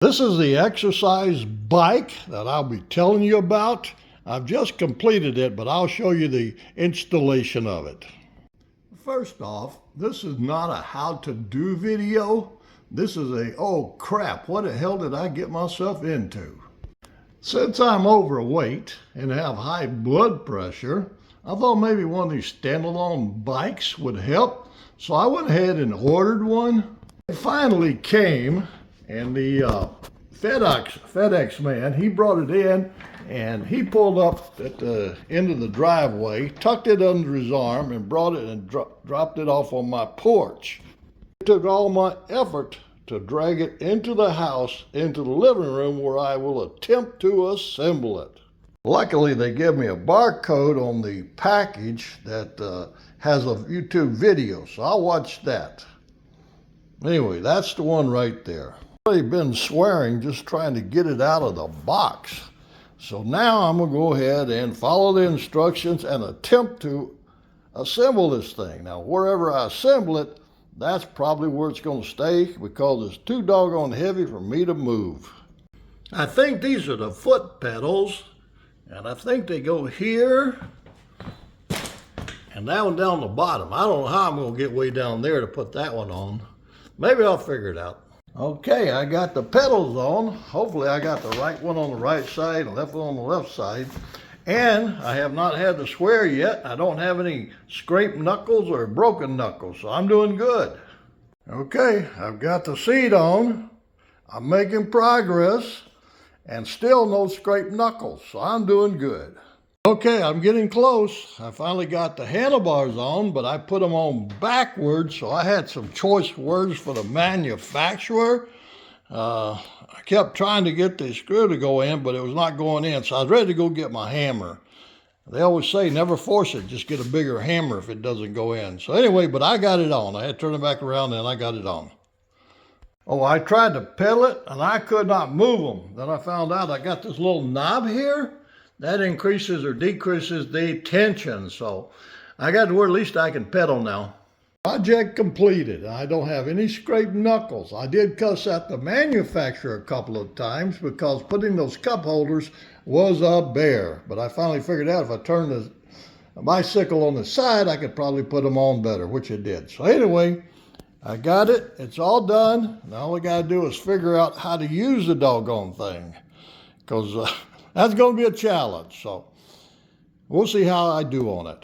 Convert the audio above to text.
This is the exercise bike that I'll be telling you about. I've just completed it, but I'll show you the installation of it. First off, this is not a how-to-do video. This is a, oh crap, what the hell did I get myself into? Since I'm overweight and have high blood pressure, I thought maybe one of these standalone bikes would help. So I went ahead and ordered one. It finally came, and the FedEx man, he brought it in, and he pulled up at the end of the driveway, tucked it under his arm, and brought it and dropped it off on my porch. It took all my effort to drag it into the house, into the living room, where I will attempt to assemble it. Luckily, they give me a barcode on the package that has a YouTube video, so I'll watch that. Anyway, that's the one right there. I've already been swearing just trying to get it out of the box. So now I'm going to go ahead and follow the instructions and attempt to assemble this thing. Now, wherever I assemble it, that's probably where it's going to stay because it's too doggone heavy for me to move. I think these are the foot pedals, and I think they go here and that one down the bottom. I don't know how I'm going to get way down there to put that one on. Maybe I'll figure it out. Okay, I got the pedals on. Hopefully I got the right one on the right side and left one on the left side. And I have not had to swear yet. I don't have any scraped knuckles or broken knuckles, so I'm doing good. Okay, I've got the seat on. I'm making progress and still no scraped knuckles, so I'm doing good. Okay, I'm getting close. I finally got the handlebars on, but I put them on backwards, so I had some choice words for the manufacturer. I kept trying to get the screw to go in, but it was not going in, so I was ready to go get my hammer. They always say never force it, just get a bigger hammer if it doesn't go in. So anyway, but I got it on. I had to turn it back around and I got it on. Oh, I tried to pedal it and I could not move them. Then I found out I got this little knob here that increases or decreases the tension. So I got to where at least I can pedal now. Project completed. I don't have any scraped knuckles. I did cuss at the manufacturer a couple of times because putting those cup holders was a bear. But I finally figured out if I turned the bicycle on the side, I could probably put them on better, which I did. So anyway, I got it. It's all done. Now all I got to do is figure out how to use the doggone thing, because that's going to be a challenge. So we'll see how I do on it.